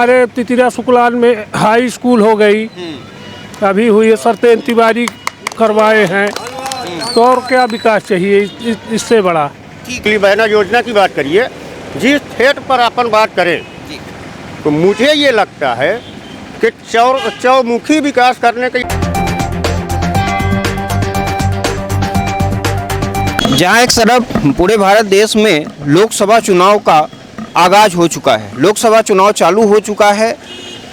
हमारे तितिरा सुकलान में high school हो गई, अभी हुई है, सरतेन तिवारी करवाए हैं, तो और क्या विकास चाहिए इससे बड़ा। बहना योजना की बात करिए, जिस क्षेत्र पर अपन बात करें तो मुझे ये लगता है कि चौमुखी विकास करने का। जहाँ एक तरफ पूरे भारत देश में लोकसभा चुनाव का आगाज हो चुका है, लोकसभा चुनाव चालू हो चुका है,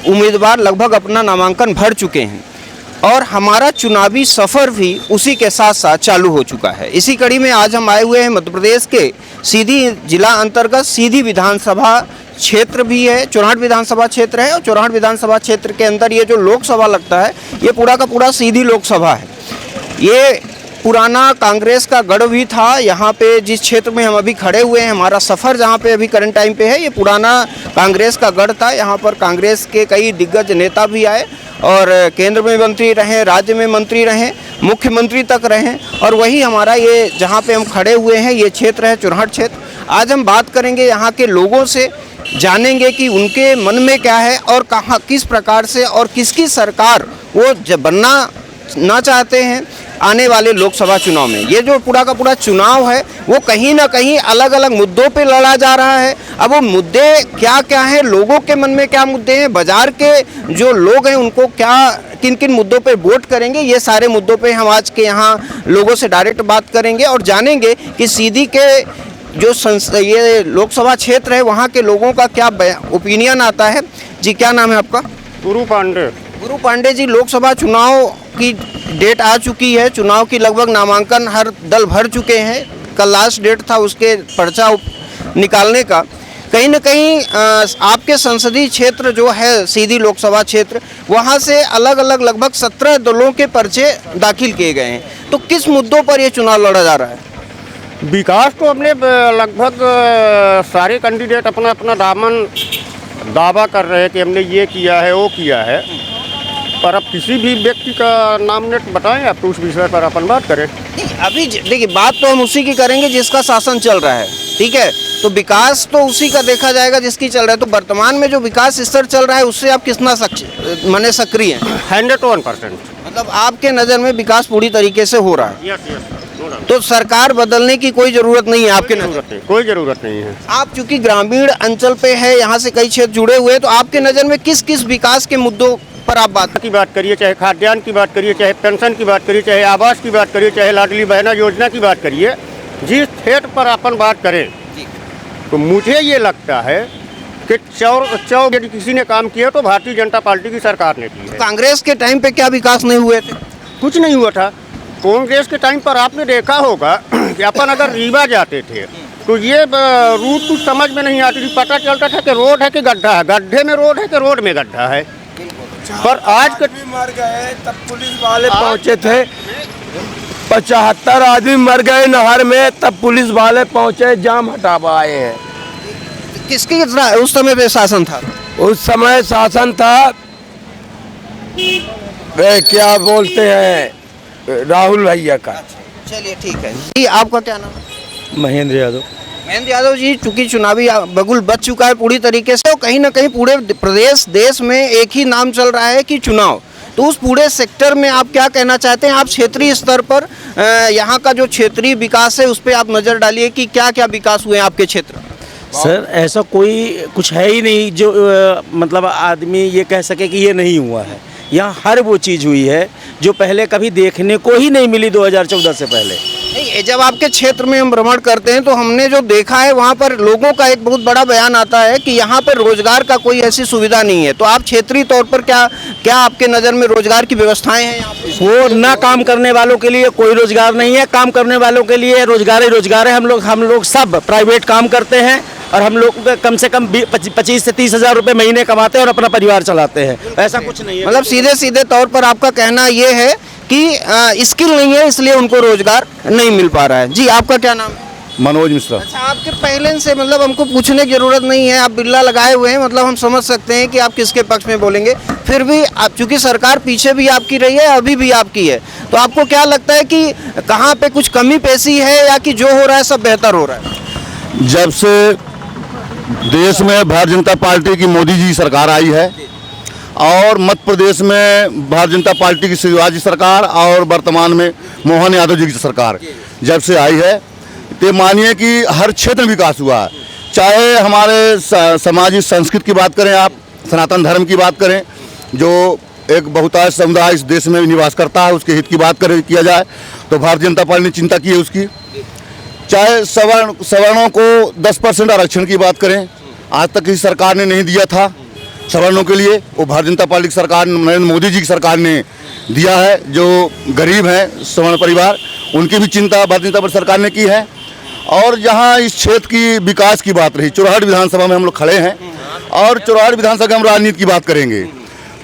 उम्मीदवार लगभग अपना नामांकन भर चुके हैं और हमारा चुनावी सफ़र भी उसी के साथ साथ चालू हो चुका है। इसी कड़ी में आज हम आए हुए हैं मध्य प्रदेश के सीधी जिला अंतर्गत सीधी विधानसभा क्षेत्र भी है, चौराहट विधानसभा क्षेत्र है और चौराहट विधानसभा क्षेत्र के अंदर ये जो लोकसभा लगता है ये पूरा का पूरा सीधी लोकसभा है। ये पुराना कांग्रेस का गढ़ भी था। यहाँ पे जिस क्षेत्र में हम अभी खड़े हुए हैं, हमारा सफ़र जहाँ पे अभी करंट टाइम पे है, ये पुराना कांग्रेस का गढ़ था। यहाँ पर कांग्रेस के कई दिग्गज नेता भी आए और केंद्र में मंत्री रहे, राज्य में मंत्री रहे, मुख्यमंत्री तक रहे और वही हमारा ये जहाँ पे हम खड़े हुए हैं ये क्षेत्र है चौराहट क्षेत्र। आज हम बात करेंगे यहाँ के लोगों से, जानेंगे कि उनके मन में क्या है और कहाँ किस प्रकार से और किसकी सरकार वो बनना ना चाहते हैं आने वाले लोकसभा चुनाव में। ये जो पूरा का पूरा चुनाव है वो कहीं ना कहीं अलग अलग मुद्दों पे लड़ा जा रहा है। अब वो मुद्दे क्या क्या हैं, लोगों के मन में क्या मुद्दे हैं, बाजार के जो लोग हैं उनको क्या किन किन मुद्दों पे वोट करेंगे, ये सारे मुद्दों पे हम आज के यहाँ लोगों से डायरेक्ट बात करेंगे और जानेंगे कि सीधी के जो ये लोकसभा क्षेत्र है वहाँ के लोगों का क्या ओपिनियन आता है। जी क्या नाम है आपका? गुरु पांडे। गुरु पांडे जी, लोकसभा चुनाव की डेट आ चुकी है, चुनाव की लगभग नामांकन हर दल भर चुके हैं, कल लास्ट डेट था उसके पर्चा निकालने का। कहीं न कहीं आपके संसदीय क्षेत्र जो है सीधी लोकसभा क्षेत्र, वहाँ से अलग अलग लगभग 17 दलों के पर्चे दाखिल किए गए हैं, तो किस मुद्दों पर ये चुनाव लड़ा जा रहा है? विकास तो अपने लगभग सारे कैंडिडेट अपना अपना दावा कर रहे हैं कि हमने ये किया है वो किया है, पर अब किसी भी व्यक्ति का नामनेट बताएं आप तो उस विषय पर अपन बात करें। अभी देखिए बात तो हम उसी की करेंगे जिसका शासन चल रहा है, ठीक है, तो विकास तो उसी का देखा जाएगा जिसकी चल रहा है। तो वर्तमान में जो विकास स्तर चल रहा है उससे आप कितना माने सक्रिय हैं? 101%। मतलब आपके नज़र में विकास पूरी तरीके से हो रहा है? यस। तो सरकार बदलने की कोई ज़रूरत नहीं है आपके नज़र? कोई ज़रूरत नहीं है। आप चूंकि ग्रामीण अंचल पे है, यहाँ से कई क्षेत्र जुड़े हुए हैं, तो आपके नज़र में किस किस विकास के मुद्दों पर आप बात करिए, चाहे खाद्यान्न की बात करिए, चाहे पेंशन की बात करिए, चाहे आवास की बात करिए, चाहे लाडली बहना योजना की बात करिए, जिस क्षेत्र पर अपन बात करें तो मुझे ये लगता है कि यदि किसी ने काम किया तो भारतीय जनता पार्टी की सरकार ने की है। कांग्रेस के टाइम पे क्या विकास नहीं हुए थे? कुछ नहीं हुआ था। कांग्रेस के टाइम पर आपने देखा होगा कि अपन अगर रीवा जाते थे तो ये रूट कुछ समझ में नहीं आती थी, पता चलता था कि रोड है कि गड्ढा है, गड्ढे में रोड है कि रोड में गड्ढा है। पर आज के मर गए तब पुलिस वाले पहुंचे थे, 75 आदमी मर गए नहर में, तब पुलिस वाले पहुंचे, जाम हटावा आए हैं। किसके उस समय पे शासन था? उस समय शासन था वे क्या बोलते हैं राहुल भैया का। चलिए ठीक है जी, आपका क्या नाम है? महेंद्र यादव। महेंद्र यादव जी, चूंकि चुनावी बगुल बच चुका है पूरी तरीके से, तो कहीं ना कहीं पूरे प्रदेश देश में एक ही नाम चल रहा है कि चुनाव, तो उस पूरे सेक्टर में आप क्या कहना चाहते हैं? आप क्षेत्रीय स्तर पर यहाँ का जो क्षेत्रीय विकास है उस पर आप नज़र डालिए कि क्या क्या विकास हुए हैं आपके क्षेत्र। सर ऐसा कोई कुछ है ही नहीं जो मतलब आदमी ये कह सके कि ये नहीं हुआ है। यहाँ हर वो चीज़ हुई है जो पहले कभी देखने को ही नहीं मिली 2014 से पहले। नहीं, जब आपके क्षेत्र में हम भ्रमण करते हैं तो हमने जो देखा है वहाँ पर लोगों का एक बहुत बड़ा बयान आता है कि यहाँ पर रोजगार का कोई ऐसी सुविधा नहीं है। तो आप क्षेत्रीय तौर पर क्या आपके नज़र में रोजगार की व्यवस्थाएं हैं यहाँ पे? वो ना काम करने वालों के लिए कोई रोजगार नहीं है, काम करने वालों के लिए रोजगार ही रोजगार है। हम लोग सब प्राइवेट काम करते हैं और हम लोग कम से कम 25 से 30 हज़ार रुपये महीने कमाते हैं और अपना परिवार चलाते हैं। ऐसा कुछ नहीं है। मतलब सीधे तौर पर आपका कहना ये है कि स्किल नहीं है इसलिए उनको रोजगार नहीं मिल पा रहा है। जी आपका क्या नाम है? मनोज मिश्रा। अच्छा, आपके पहले से मतलब हमको पूछने की जरूरत नहीं है, आप बिल्ला लगाए हुए हैं, मतलब हम समझ सकते हैं कि आप किसके पक्ष में बोलेंगे। फिर भी आप चूंकि सरकार पीछे भी आपकी रही है, अभी भी आपकी है, तो आपको क्या लगता है कि कहाँ पे कुछ कमी पेशी है या कि जो हो रहा है सब बेहतर हो रहा है? जब से देश में भारतीय जनता पार्टी की मोदी जी सरकार आई है और मध्य प्रदेश में भारतीय जनता पार्टी की शिवराज जी सरकार और वर्तमान में मोहन यादव जी की सरकार जब से आई है तो मानिए कि हर क्षेत्र में विकास हुआ है। चाहे हमारे सामाजिक संस्कृति की बात करें, आप सनातन धर्म की बात करें, जो एक बहुतायत समुदाय इस देश में निवास करता है, उसके हित की बात किया जाए तो भारतीय जनता पार्टी ने चिंता की है उसकी। चाहे सवर्णों को 10% आरक्षण की बात करें, आज तक किसी सरकार ने नहीं दिया था सवर्णों के लिए, वो भारतीय जनता पार्टी की सरकार, नरेंद्र मोदी जी की सरकार ने दिया है। जो गरीब हैं सवर्ण परिवार, उनकी भी चिंता भारतीय जनता पार्टी सरकार ने की है। और जहां इस क्षेत्र की विकास की बात रही, चुराहट विधानसभा में हम लोग खड़े हैं और चुराहट विधानसभा की हम राजनीति की बात करेंगे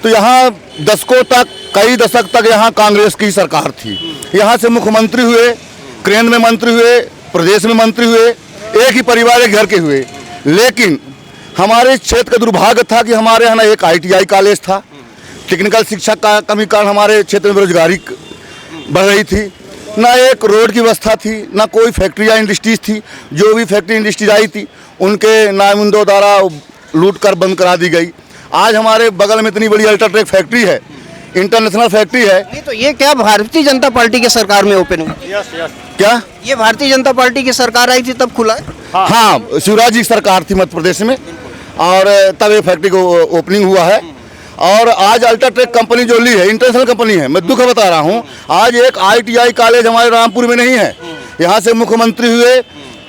तो यहाँ दशकों तक, कई दशक तक यहाँ कांग्रेस की सरकार थी। यहाँ से मुख्यमंत्री हुए, केंद्र में मंत्री हुए, प्रदेश में मंत्री हुए, एक ही परिवार एक घर के हुए। लेकिन हमारे क्षेत्र का दुर्भाग्य था कि हमारे यहाँ एक ITI कॉलेज था, टेक्निकल शिक्षा का कमी कारण हमारे क्षेत्र में बेरोजगारी बढ़ रही थी, ना एक रोड की व्यवस्था थी, ना कोई फैक्ट्री या इंडस्ट्रीज थी। जो भी फैक्ट्री इंडस्ट्रीज आई थी उनके नामुंदों द्वारा लूट कर बंद करा दी गई। आज हमारे बगल में इतनी बड़ी अल्ट्राटेक फैक्ट्री है, इंटरनेशनल फैक्ट्री है। नहीं तो ये क्या भारतीय जनता पार्टी की सरकार में ओपन हुई? क्या ये भारतीय जनता पार्टी की सरकार आई थी तब खुला है? हाँ, शिवराज जी की सरकार थी मध्य प्रदेश में और तब ये फैक्ट्री को ओपनिंग हुआ है। और आज अल्ट्राटेक कंपनी जो ली है, इंटरनेशनल कंपनी है। मैं दुख बता रहा हूँ, आज एक ITI कॉलेज हमारे रामपुर में नहीं है। यहाँ से मुख्यमंत्री हुए,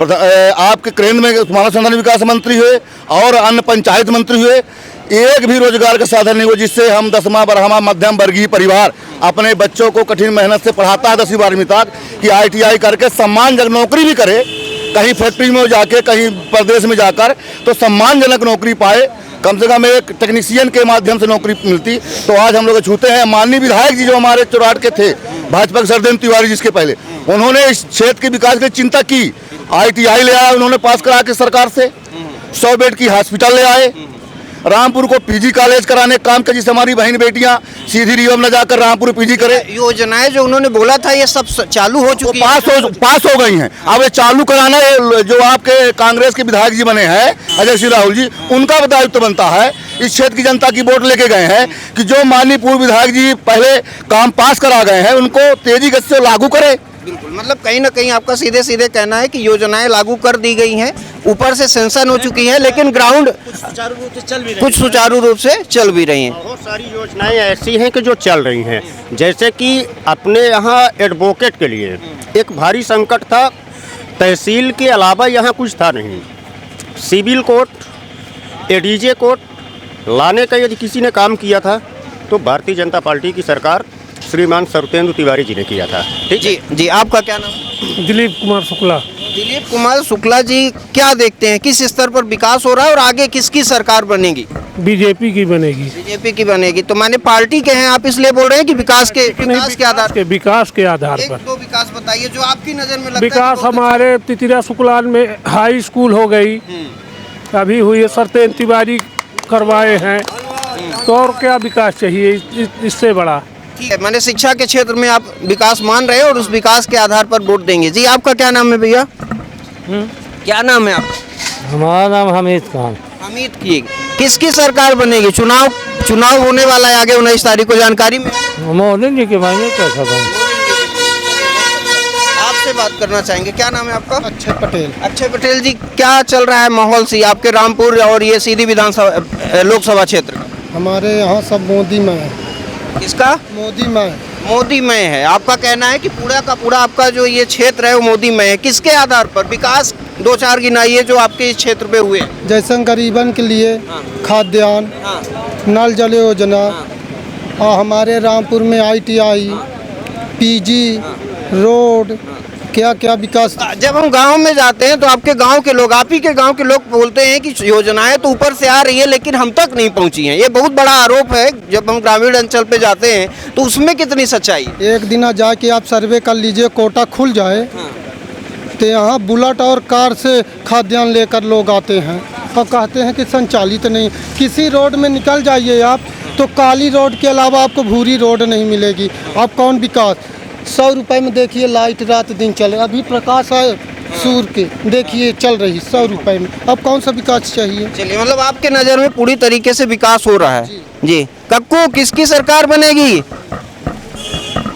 आपके केंद्र में मानव संसाधन विकास मंत्री हुए और अन्य पंचायत मंत्री हुए, एक भी रोजगार का साधन नहीं हुआ जिससे हम 10वां 12वां मध्यम वर्गीय परिवार अपने बच्चों को कठिन मेहनत से पढ़ाता है 10वीं 12वीं तक कि ITI करके सम्मानजनक नौकरी भी करे, कहीं फैक्ट्री में जाके, कहीं प्रदेश में जाकर तो सम्मानजनक नौकरी पाए, कम से कम एक टेक्नीशियन के माध्यम से नौकरी मिलती। तो आज हम लोग छूते हैं। माननीय विधायक जी जो हमारे चुराहट के थे, भाजपा के सरदेव तिवारी जिसके पहले, उन्होंने इस क्षेत्र के विकास की चिंता की। ITI ले आया उन्होंने पास करा के सरकार से, 100 बेड की हॉस्पिटल ले आए, रामपुर को PG कॉलेज कराने काम किया, जिससे हमारी बहन बेटियां सीधी रिवम न जाकर रामपुर PG करे। योजनाएं जो उन्होंने बोला था ये सब चालू हो चुकी है, पास हो गई हैं। अब ये चालू कराना, ये जो आपके कांग्रेस के विधायक जी बने हैं अजय सिंह राहुल जी, उनका दायित्व बनता है। इस क्षेत्र की जनता की वोट लेके गए हैं कि जो माननीय पूर्व विधायक जी पहले काम पास करा गए हैं उनको तेजी गति से लागू करे। बिल्कुल, मतलब कहीं ना कहीं आपका सीधे सीधे कहना है कि योजनाएं लागू कर दी गई हैं, ऊपर से सेंशन हो चुकी है, लेकिन ग्राउंड कुछ सुचारू रूप से चल भी रही हैं। बहुत सारी योजनाएं ऐसी हैं कि जो चल रही हैं, जैसे कि अपने यहाँ एडवोकेट के लिए एक भारी संकट था। तहसील के अलावा यहाँ कुछ था नहीं। सिविल कोर्ट, ADJ कोर्ट लाने का यदि किसी ने काम किया था तो भारतीय जनता पार्टी की सरकार श्रीमान सरतेंदु तिवारी जी ने किया था। ठीक जी जी, आपका क्या नाम है? दिलीप कुमार शुक्ला। दिलीप कुमार शुक्ला जी, क्या देखते हैं किस स्तर पर विकास हो रहा है और आगे किसकी सरकार बनेगी? बीजेपी की बनेगी। बीजेपी की बनेगी। तो माने पार्टी के हैं आप, इसलिए बोल रहे हैं कि विकास के आधार पर? विकास के आधार एक पर। दो विकास बताइए जो आपकी नजर में लगता है। विकास हमारे तितिरा शुक्लान में हाई स्कूल हो गई, अभी हुई है, सरतेंदु तिवारी करवाए हैं, तो और क्या विकास चाहिए इससे बड़ा? ठीक है, मैंने शिक्षा के क्षेत्र में आप विकास मान रहे हैं और उस विकास के आधार पर वोट देंगे। जी, आपका क्या नाम है भैया? क्या नाम है आपका? हमारा नाम हमीद खान। हमीद की, किसकी सरकार बनेगी? चुनाव होने वाला है आगे 19 तारीख को, जानकारी में? मोदी जी के मायने क्या खबर? आपसे बात करना चाहेंगे, क्या नाम है आपका? अक्षय पटेल। अक्षय पटेल जी, क्या चल रहा है माहौल सी आपके रामपुर और ये सीधी विधानसभा लोकसभा क्षेत्र का? हमारे यहाँ सब मोदी में है। किसका? मोदी में। मोदी में है। आपका कहना है कि पूरा का पूरा आपका जो ये क्षेत्र है वो मोदी में है। किसके आधार पर? विकास 2-4 गिनाइए जो आपके इस क्षेत्र पे हुए। जैसे गरीबन के लिए खाद्यान्न, नल जल योजना, और हमारे रामपुर में ITI, PG, रोड, क्या क्या विकास। जब हम गांव में जाते हैं तो आपके गांव के लोग, आप ही के गांव के लोग बोलते हैं कि योजनाएं तो ऊपर से आ रही है लेकिन हम तक नहीं पहुंची हैं। ये बहुत बड़ा आरोप है। जब हम ग्रामीण अंचल पे जाते हैं तो उसमें कितनी सच्चाई? एक दिन जाके आप सर्वे कर लीजिए, कोटा खुल जाए तो यहाँ बुलेट और कार से खाद्यान्न लेकर लोग आते हैं और कहते हैं कि संचालित नहीं। किसी रोड में निकल जाइए आप तो काली रोड के अलावा आपको भूरी रोड नहीं मिलेगी। आप कौन विकास? 100 रुपये में देखिए लाइट रात दिन चले। अभी प्रकाश है सूर के, देखिए चल रही 100 रुपए में। अब कौन सा विकास चाहिए? चलिए, मतलब आपके नज़र में पूरी तरीके से विकास हो रहा है जी। कक्कू, किसकी सरकार बनेगी?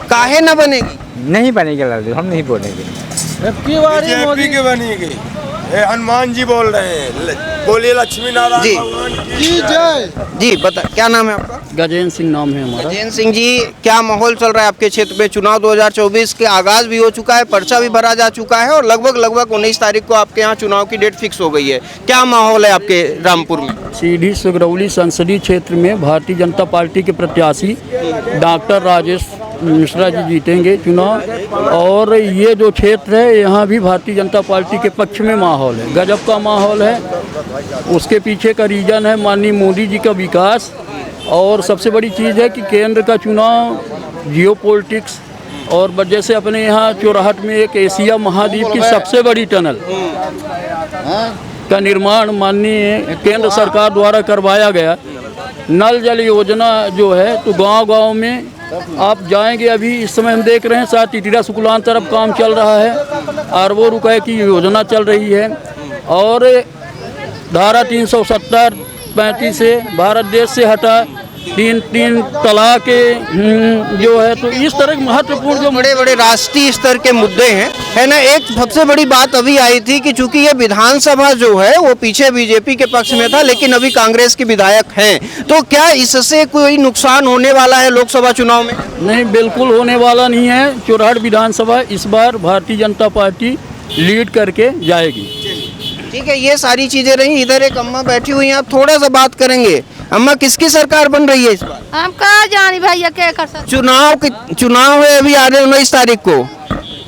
काहे न बनेगी? नहीं बनेगी लालू, हम नहीं बोलेंगे। बीजेपी की बनेगी। हनुमान जी बोल रहे हैं, बोलिए लक्ष्मी नारायण जी। भगवान की जय। जी बता, क्या नाम है आपका? गजेंद्र सिंह नाम है हमारा। जैन सिंह जी, क्या माहौल चल रहा है आपके क्षेत्र में? चुनाव 2024 के आगाज भी हो चुका है, पर्चा भी भरा जा चुका है और लगभग 19 तारीख को आपके यहाँ चुनाव की डेट फिक्स हो गई है। क्या माहौल है आपके रामपुर में? सीधी सुगरौली संसदीय क्षेत्र में भारतीय जनता पार्टी के प्रत्याशी डॉक्टर राजेश मिश्रा जी जीतेंगे चुनाव। और ये जो क्षेत्र है यहाँ भी भारतीय जनता पार्टी के पक्ष में माहौल है, गजब का माहौल है। उसके पीछे का रीज़न है माननीय मोदी जी का विकास, और सबसे बड़ी चीज़ है कि केंद्र का चुनाव जियो पॉलिटिक्स, और वजह से अपने यहाँ चौराहट में एक एशिया महाद्वीप की सबसे बड़ी टनल का निर्माण माननीय केंद्र सरकार द्वारा करवाया गया। नल जल योजना जो है तो गांव-गांव में आप जाएंगे, अभी इस समय हम देख रहे हैं शायद टिटिरा सुकुलान तरफ काम चल रहा है, अरबों रुपए की योजना चल रही है। और धारा 370 35 से भारत देश से हटा, तीन तलाक जो है, तो इस तरह के महत्वपूर्ण जो बड़े बड़े राष्ट्रीय स्तर के मुद्दे हैं, है ना। एक सबसे बड़ी बात अभी आई थी कि चूंकि ये विधानसभा जो है वो पीछे बीजेपी के पक्ष में था, लेकिन अभी कांग्रेस के विधायक हैं, तो क्या इससे कोई नुकसान होने वाला है लोकसभा चुनाव में? नहीं, बिल्कुल होने वाला नहीं है। चौराहट विधानसभा इस बार भारतीय जनता पार्टी लीड करके जाएगी। ठीक है, ये सारी चीजें रही। इधर एक अम्मा बैठी हुई हैं, आप थोड़ा सा बात करेंगे। अम्मा, किसकी सरकार बन रही है इस बार? हम कहा जानी भैया, क्या कर सकते? चुनाव है अभी आ रहे 19 तारीख को।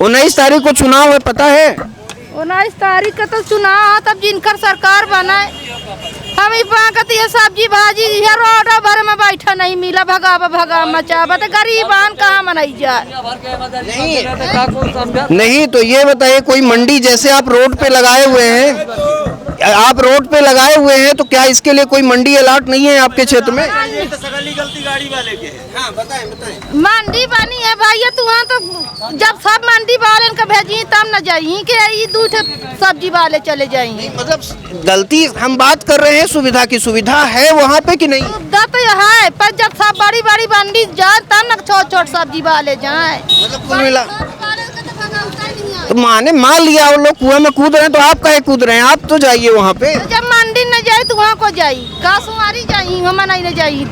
19 तारीख को चुनाव है, पता है? 19 तारीख का तो चुनाव, तब जिनकर सरकार बनाए। हम ही पाकती है सब्जी भाजी, रोड भर में बैठा नहीं मिला, भगा मचावा, तो गरीबान कहाँ मनाई जाए? नहीं, तो ये बताइए, कोई मंडी जैसे आप रोड पे लगाए हुए हैं, तो क्या इसके लिए कोई मंडी अलॉट नहीं है आपके क्षेत्र में? गलती गाड़ी वाले के है। हाँ, बताएं। मंडी बनी है भैया, तो वहाँ तो जब सब मंडी वाले का भेजी तब न जाई कि ये दूध सब्जी वाले चले जाएंगे। मतलब गलती हम बात कर रहे हैं, सुविधा की सुविधा है वहाँ पे कि नहीं? सुविधा तो है, पर जब सब बड़ी बड़ी मंडी जाए तब न छोट सब्जी वाले जाए। मतलब कुल मिला तो मान लिया वो लोग कुआं में कूद रहे हैं, तो आप काहे कूद रहे हैं? आप तो जाइए वहाँ पे। तो जब मंडी न जाए तो वहाँ को जाई, का सुमारी जाई, हम नहीं न जाई।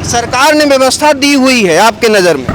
सरकार ने व्यवस्था दी हुई है आपके नज़र में?